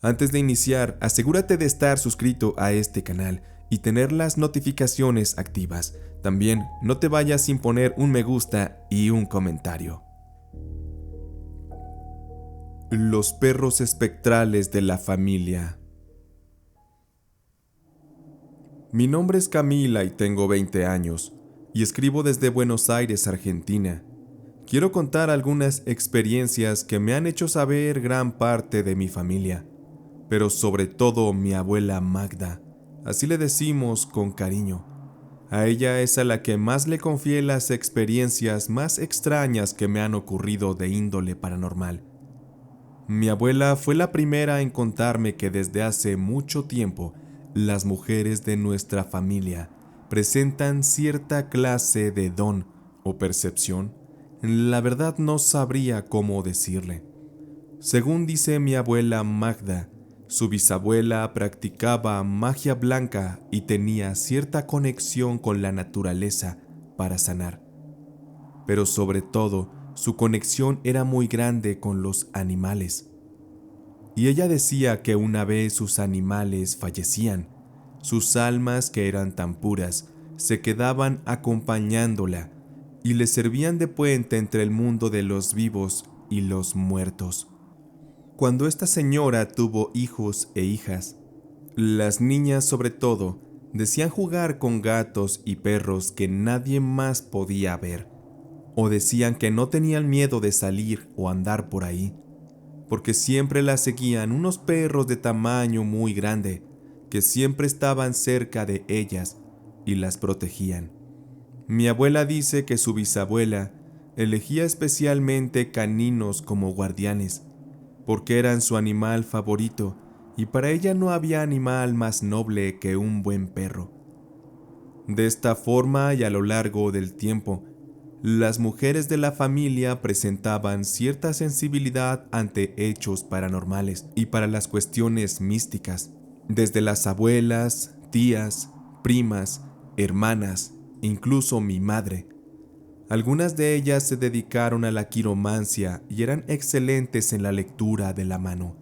Antes de iniciar, asegúrate de estar suscrito a este canal y tener las notificaciones activas. También no te vayas sin poner un me gusta y un comentario. Los perros espectrales de la familia. Mi nombre es Camila y tengo 20 años, y escribo desde Buenos Aires, Argentina. Quiero contar algunas experiencias que me han hecho saber gran parte de mi familia, pero sobre todo mi abuela Magda, así le decimos con cariño. A ella es a la que más le confié las experiencias más extrañas que me han ocurrido de índole paranormal. Mi abuela fue la primera en contarme que desde hace mucho tiempo las mujeres de nuestra familia presentan cierta clase de don o percepción. La verdad no sabría cómo decirle. Según dice mi abuela Magda, su bisabuela practicaba magia blanca y tenía cierta conexión con la naturaleza para sanar. Pero sobre todo, su conexión era muy grande con los animales. Y ella decía que una vez sus animales fallecían, sus almas que eran tan puras se quedaban acompañándola y le servían de puente entre el mundo de los vivos y los muertos. Cuando esta señora tuvo hijos e hijas, las niñas sobre todo decían jugar con gatos y perros que nadie más podía ver, o decían que no tenían miedo de salir o andar por ahí, porque siempre las seguían unos perros de tamaño muy grande, que siempre estaban cerca de ellas y las protegían. Mi abuela dice que su bisabuela elegía especialmente caninos como guardianes, porque eran su animal favorito y para ella no había animal más noble que un buen perro. De esta forma y a lo largo del tiempo, las mujeres de la familia presentaban cierta sensibilidad ante hechos paranormales y para las cuestiones místicas, desde las abuelas, tías, primas, hermanas, incluso mi madre. Algunas de ellas se dedicaron a la quiromancia y eran excelentes en la lectura de la mano.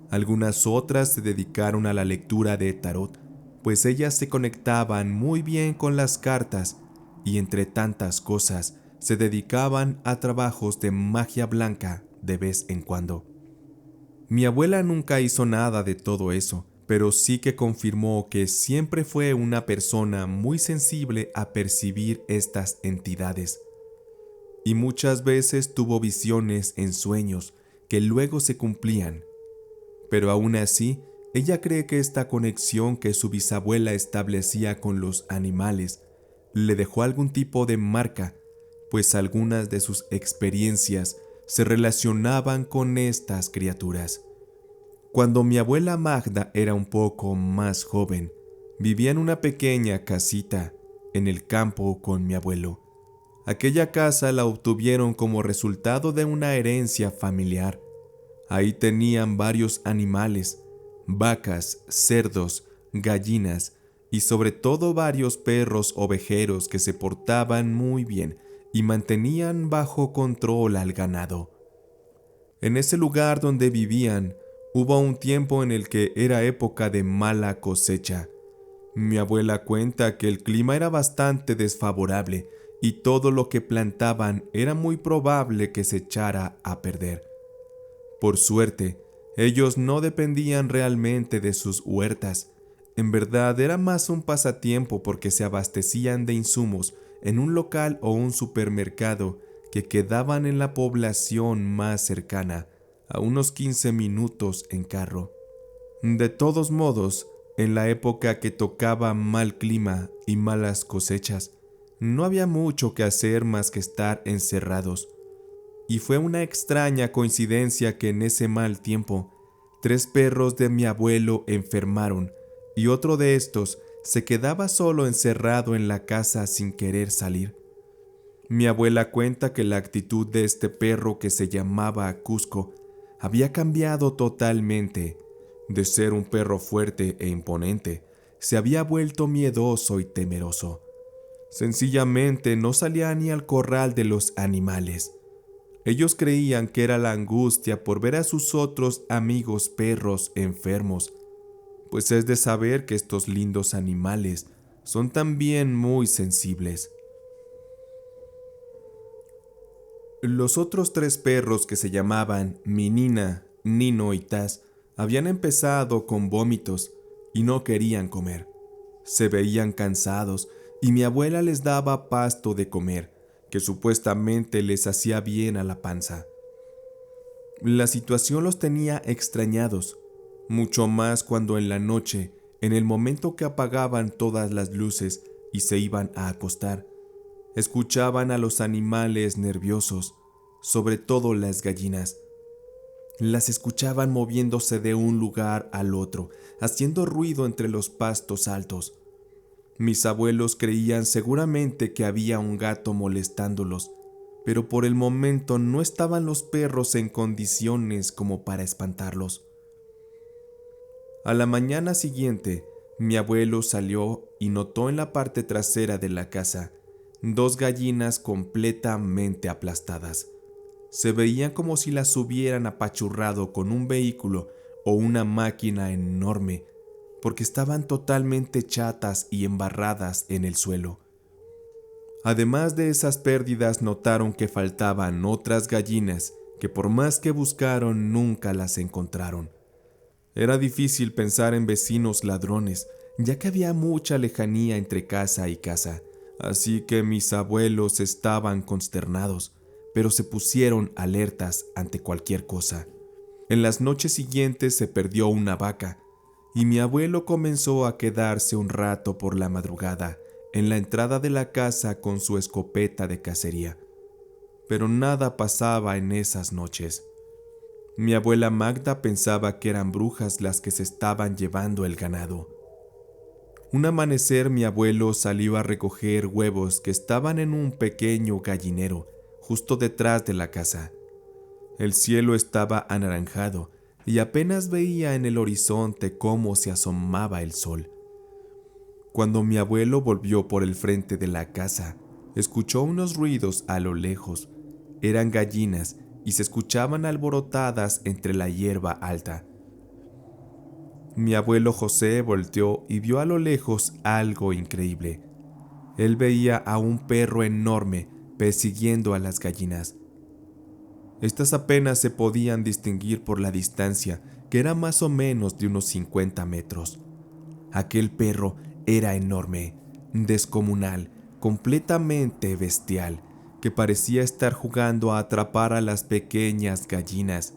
Algunas otras se dedicaron a la lectura de tarot, pues ellas se conectaban muy bien con las cartas y entre tantas cosas se dedicaban a trabajos de magia blanca de vez en cuando. Mi abuela nunca hizo nada de todo eso, pero sí que confirmó que siempre fue una persona muy sensible a percibir estas entidades. Y muchas veces tuvo visiones en sueños que luego se cumplían. Pero aún así, ella cree que esta conexión que su bisabuela establecía con los animales le dejó algún tipo de marca, pues algunas de sus experiencias se relacionaban con estas criaturas. Cuando mi abuela Magda era un poco más joven, vivía en una pequeña casita en el campo con mi abuelo. Aquella casa la obtuvieron como resultado de una herencia familiar. Ahí tenían varios animales, vacas, cerdos, gallinas y sobre todo varios perros ovejeros que se portaban muy bien y mantenían bajo control al ganado. En ese lugar donde vivían, hubo un tiempo en el que era época de mala cosecha. Mi abuela cuenta que el clima era bastante desfavorable y todo lo que plantaban era muy probable que se echara a perder. Por suerte, ellos no dependían realmente de sus huertas. En verdad era más un pasatiempo porque se abastecían de insumos en un local o un supermercado que quedaban en la población más cercana, a unos 15 minutos en carro. De todos modos, en la época que tocaba mal clima y malas cosechas, no había mucho que hacer más que estar encerrados. Y fue una extraña coincidencia que en ese mal tiempo, 3 perros de mi abuelo enfermaron y otro de estos se quedaba solo encerrado en la casa sin querer salir. Mi abuela cuenta que la actitud de este perro, que se llamaba Cusco, había cambiado totalmente. De ser un perro fuerte e imponente, se había vuelto miedoso y temeroso. Sencillamente no salía ni al corral de los animales. Ellos creían que era la angustia por ver a sus otros amigos perros enfermos, pues es de saber que estos lindos animales son también muy sensibles. Los otros 3 perros, que se llamaban Minina, Nino y Taz, habían empezado con vómitos y no querían comer. Se veían cansados y mi abuela les daba pasto de comer, que supuestamente les hacía bien a la panza. La situación los tenía extrañados, mucho más cuando en la noche, en el momento que apagaban todas las luces y se iban a acostar, escuchaban a los animales nerviosos, sobre todo las gallinas. Las escuchaban moviéndose de un lugar al otro, haciendo ruido entre los pastos altos. Mis abuelos creían seguramente que había un gato molestándolos, pero por el momento no estaban los perros en condiciones como para espantarlos. A la mañana siguiente, mi abuelo salió y notó en la parte trasera de la casa 2 gallinas completamente aplastadas. Se veían como si las hubieran apachurrado con un vehículo o una máquina enorme, porque estaban totalmente chatas y embarradas en el suelo. Además de esas pérdidas, notaron que faltaban otras gallinas que por más que buscaron nunca las encontraron. Era difícil pensar en vecinos ladrones, ya que había mucha lejanía entre casa y casa, así que mis abuelos estaban consternados, pero se pusieron alertas ante cualquier cosa. En las noches siguientes se perdió una vaca, y mi abuelo comenzó a quedarse un rato por la madrugada en la entrada de la casa con su escopeta de cacería. Pero nada pasaba en esas noches. Mi abuela Magda pensaba que eran brujas las que se estaban llevando el ganado. Un amanecer mi abuelo salió a recoger huevos que estaban en un pequeño gallinero justo detrás de la casa. El cielo estaba anaranjado y apenas veía en el horizonte cómo se asomaba el sol. Cuando mi abuelo volvió por el frente de la casa, escuchó unos ruidos a lo lejos. Eran gallinas y se escuchaban alborotadas entre la hierba alta. Mi abuelo José volteó y vio a lo lejos algo increíble. Él veía a un perro enorme persiguiendo a las gallinas. Estas apenas se podían distinguir por la distancia, que era más o menos de unos 50 metros. Aquel perro era enorme, descomunal, completamente bestial, que parecía estar jugando a atrapar a las pequeñas gallinas.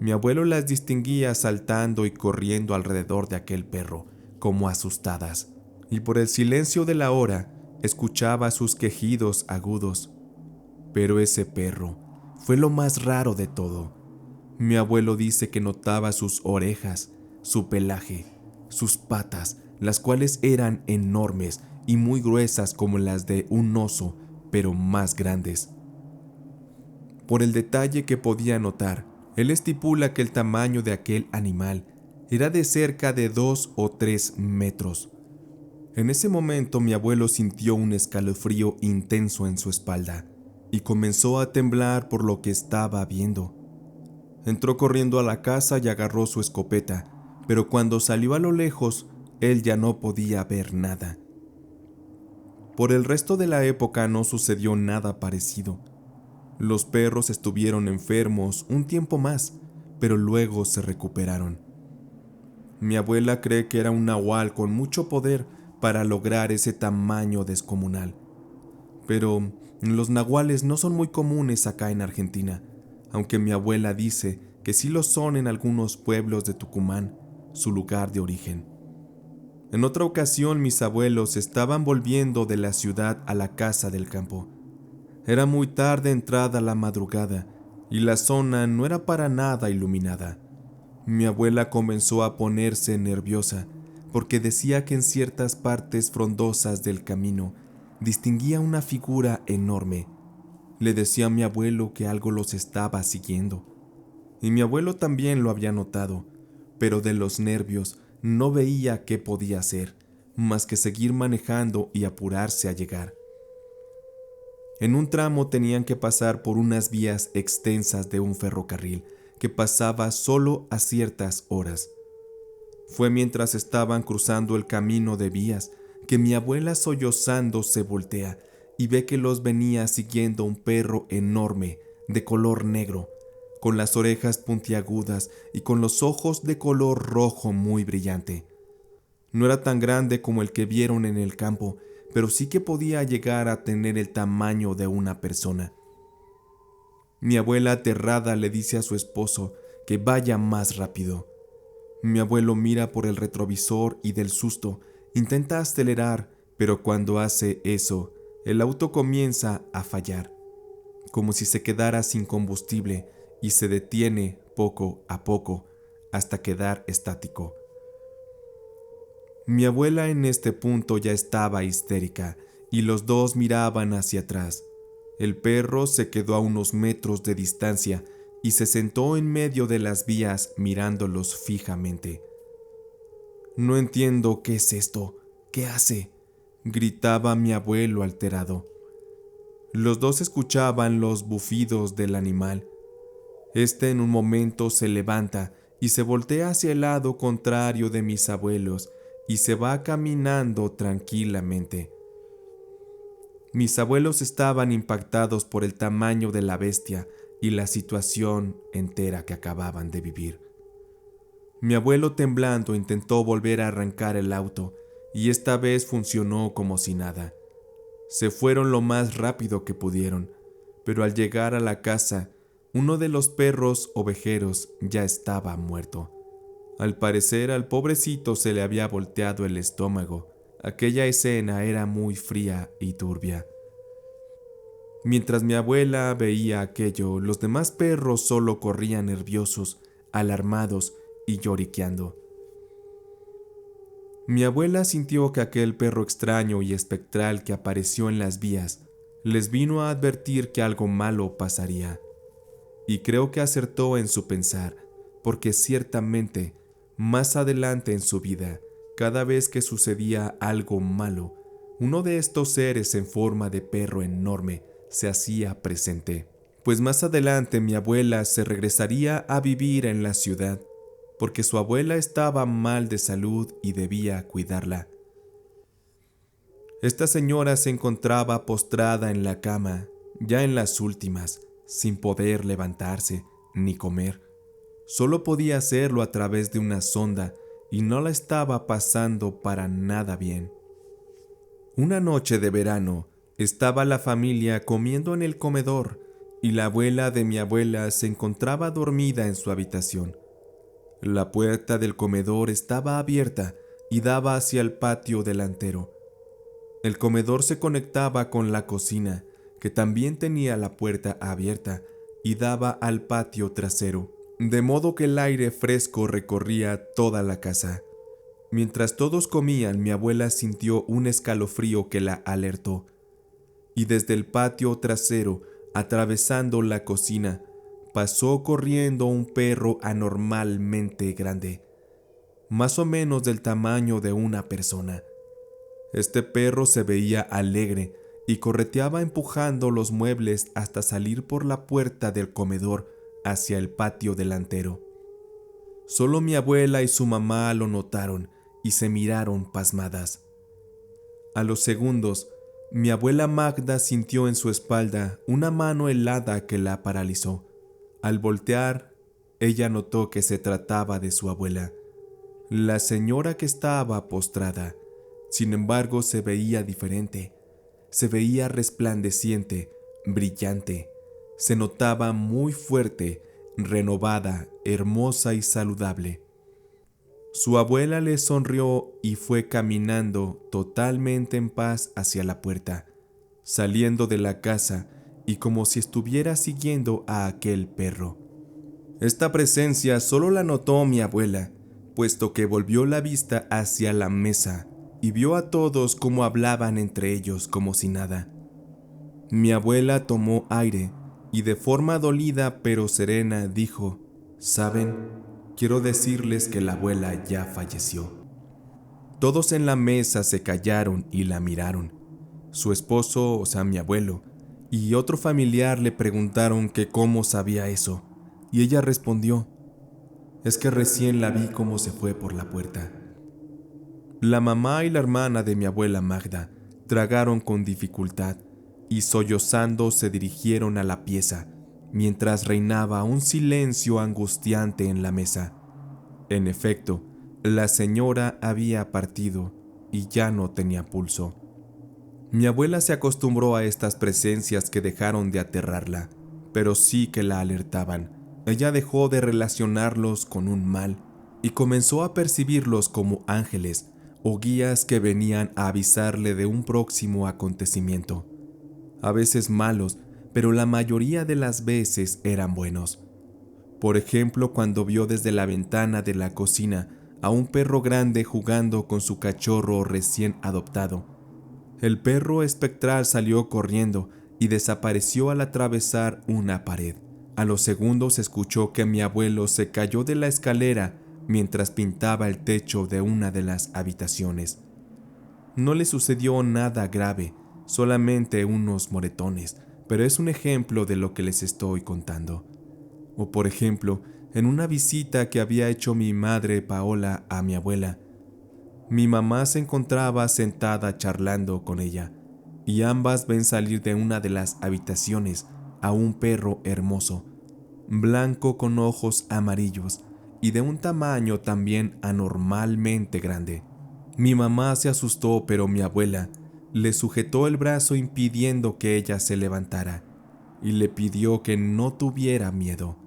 Mi abuelo las distinguía saltando y corriendo alrededor de aquel perro, como asustadas, y por el silencio de la hora escuchaba sus quejidos agudos. Pero ese perro fue lo más raro de todo. Mi abuelo dice que notaba sus orejas, su pelaje, sus patas, las cuales eran enormes y muy gruesas como las de un oso, pero más grandes. Por el detalle que podía notar, él estipula que el tamaño de aquel animal era de cerca de 2 o 3 metros. En ese momento mi abuelo sintió un escalofrío intenso en su espalda y comenzó a temblar por lo que estaba viendo. Entró corriendo a la casa y agarró su escopeta, pero cuando salió a lo lejos, él ya no podía ver nada. Por el resto de la época no sucedió nada parecido. Los perros estuvieron enfermos un tiempo más, pero luego se recuperaron. Mi abuela cree que era un nahual con mucho poder para lograr ese tamaño descomunal. Pero los nahuales no son muy comunes acá en Argentina, aunque mi abuela dice que sí lo son en algunos pueblos de Tucumán, su lugar de origen. En otra ocasión mis abuelos estaban volviendo de la ciudad a la casa del campo. Era muy tarde entrada la madrugada y la zona no era para nada iluminada. Mi abuela comenzó a ponerse nerviosa porque decía que en ciertas partes frondosas del camino distinguía una figura enorme. Le decía a mi abuelo que algo los estaba siguiendo. Y mi abuelo también lo había notado, pero de los nervios no veía qué podía hacer, más que seguir manejando y apurarse a llegar. En un tramo tenían que pasar por unas vías extensas de un ferrocarril que pasaba solo a ciertas horas. Fue mientras estaban cruzando el camino de vías que mi abuela, sollozando, se voltea y ve que los venía siguiendo un perro enorme de color negro, con las orejas puntiagudas y con los ojos de color rojo muy brillante. No era tan grande como el que vieron en el campo, pero sí que podía llegar a tener el tamaño de una persona. Mi abuela, aterrada, le dice a su esposo que vaya más rápido. Mi abuelo mira por el retrovisor y del susto intenta acelerar, pero cuando hace eso, el auto comienza a fallar, como si se quedara sin combustible, y se detiene poco a poco hasta quedar estático. Mi abuela en este punto ya estaba histérica y los dos miraban hacia atrás. El perro se quedó a unos metros de distancia y se sentó en medio de las vías mirándolos fijamente. «No entiendo qué es esto. ¿Qué hace?», gritaba mi abuelo alterado. Los dos escuchaban los bufidos del animal. Este en un momento se levanta y se voltea hacia el lado contrario de mis abuelos y se va caminando tranquilamente. Mis abuelos estaban impactados por el tamaño de la bestia y la situación entera que acababan de vivir. Mi abuelo, temblando, intentó volver a arrancar el auto y esta vez funcionó como si nada. Se fueron lo más rápido que pudieron, pero al llegar a la casa, uno de los perros ovejeros ya estaba muerto. Al parecer, al pobrecito se le había volteado el estómago. Aquella escena era muy fría y turbia. Mientras mi abuela veía aquello, los demás perros solo corrían nerviosos, alarmados y lloriqueando. Mi abuela sintió que aquel perro extraño y espectral que apareció en las vías les vino a advertir que algo malo pasaría. Y creo que acertó en su pensar, porque ciertamente, más adelante en su vida, cada vez que sucedía algo malo, uno de estos seres en forma de perro enorme se hacía presente. Pues más adelante mi abuela se regresaría a vivir en la ciudad, porque su abuela estaba mal de salud y debía cuidarla. Esta señora se encontraba postrada en la cama, ya en las últimas, sin poder levantarse ni comer. Solo podía hacerlo a través de una sonda y no la estaba pasando para nada bien. Una noche de verano, estaba la familia comiendo en el comedor y la abuela de mi abuela se encontraba dormida en su habitación. La puerta del comedor estaba abierta y daba hacia el patio delantero. El comedor se conectaba con la cocina, que también tenía la puerta abierta y daba al patio trasero, de modo que el aire fresco recorría toda la casa. Mientras todos comían, mi abuela sintió un escalofrío que la alertó, y desde el patio trasero, atravesando la cocina, pasó corriendo un perro anormalmente grande, más o menos del tamaño de una persona. Este perro se veía alegre y correteaba empujando los muebles hasta salir por la puerta del comedor hacia el patio delantero. Solo mi abuela y su mamá lo notaron y se miraron pasmadas. A los segundos, mi abuela Magda sintió en su espalda una mano helada que la paralizó. Al voltear, ella notó que se trataba de su abuela, la señora que estaba postrada. Sin embargo, se veía diferente. Se veía resplandeciente, brillante. Se notaba muy fuerte, renovada, hermosa y saludable. Su abuela le sonrió y fue caminando totalmente en paz hacia la puerta, saliendo de la casa y como si estuviera siguiendo a aquel perro. Esta presencia solo la notó mi abuela, puesto que volvió la vista hacia la mesa y vio a todos cómo hablaban entre ellos como si nada. Mi abuela tomó aire y de forma dolida pero serena dijo: «¿Saben? Quiero decirles que la abuela ya falleció». Todos en la mesa se callaron y la miraron. Su esposo, o sea mi abuelo, y otro familiar le preguntaron que cómo sabía eso, y ella respondió: es que recién la vi cómo se fue por la puerta. La mamá y la hermana de mi abuela Magda tragaron con dificultad y sollozando se dirigieron a la pieza, mientras reinaba un silencio angustiante en la mesa. En efecto, la señora había partido y ya no tenía pulso. Mi abuela se acostumbró a estas presencias que dejaron de aterrarla, pero sí que la alertaban. Ella dejó de relacionarlos con un mal y comenzó a percibirlos como ángeles o guías que venían a avisarle de un próximo acontecimiento. A veces malos, pero la mayoría de las veces eran buenos. Por ejemplo, cuando vio desde la ventana de la cocina a un perro grande jugando con su cachorro recién adoptado. El perro espectral salió corriendo y desapareció al atravesar una pared. A los segundos escuchó que mi abuelo se cayó de la escalera mientras pintaba el techo de una de las habitaciones. No le sucedió nada grave, solamente unos moretones, pero es un ejemplo de lo que les estoy contando. O por ejemplo, en una visita que había hecho mi madre Paola a mi abuela, mi mamá se encontraba sentada charlando con ella, y ambas ven salir de una de las habitaciones a un perro hermoso, blanco con ojos amarillos y de un tamaño también anormalmente grande. Mi mamá se asustó, pero mi abuela le sujetó el brazo impidiendo que ella se levantara y le pidió que no tuviera miedo.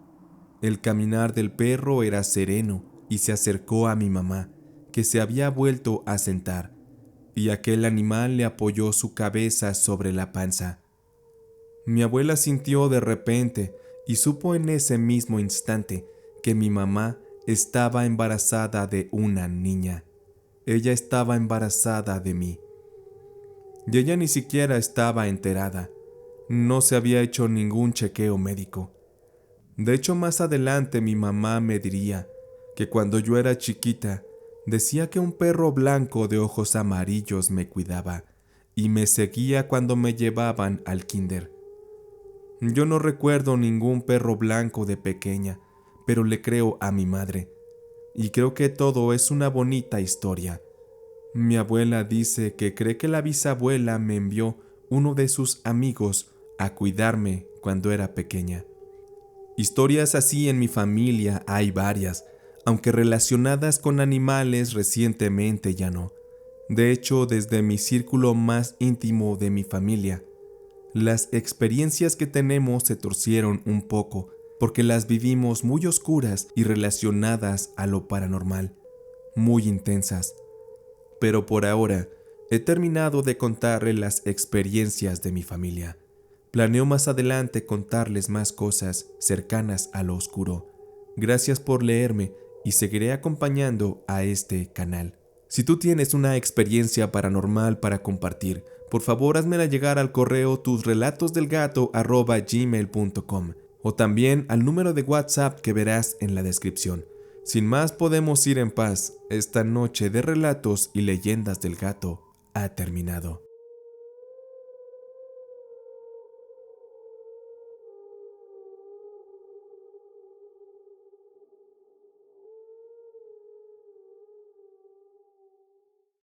El caminar del perro era sereno y se acercó a mi mamá, que se había vuelto a sentar, y aquel animal le apoyó su cabeza sobre la panza. Mi abuela sintió de repente y supo en ese mismo instante que mi mamá estaba embarazada de una niña. Ella estaba embarazada de mí. Y ella ni siquiera estaba enterada. No se había hecho ningún chequeo médico. De hecho, más adelante mi mamá me diría que cuando yo era chiquita, decía que un perro blanco de ojos amarillos me cuidaba y me seguía cuando me llevaban al kinder. Yo no recuerdo ningún perro blanco de pequeña, pero le creo a mi madre, y creo que todo es una bonita historia. Mi abuela dice que cree que la bisabuela me envió uno de sus amigos a cuidarme cuando era pequeña. Historias así en mi familia hay varias, aunque relacionadas con animales recientemente ya no. De hecho, desde mi círculo más íntimo de mi familia, las experiencias que tenemos se torcieron un poco porque las vivimos muy oscuras y relacionadas a lo paranormal, muy intensas. Pero por ahora, he terminado de contarle las experiencias de mi familia. Planeo más adelante contarles más cosas cercanas a lo oscuro. Gracias por leerme y seguiré acompañando a este canal. Si tú tienes una experiencia paranormal para compartir, por favor házmela llegar al correo tusrelatosdelgato@gmail.com o también al número de WhatsApp que verás en la descripción. Sin más, podemos ir en paz. Esta noche de relatos y leyendas del gato ha terminado.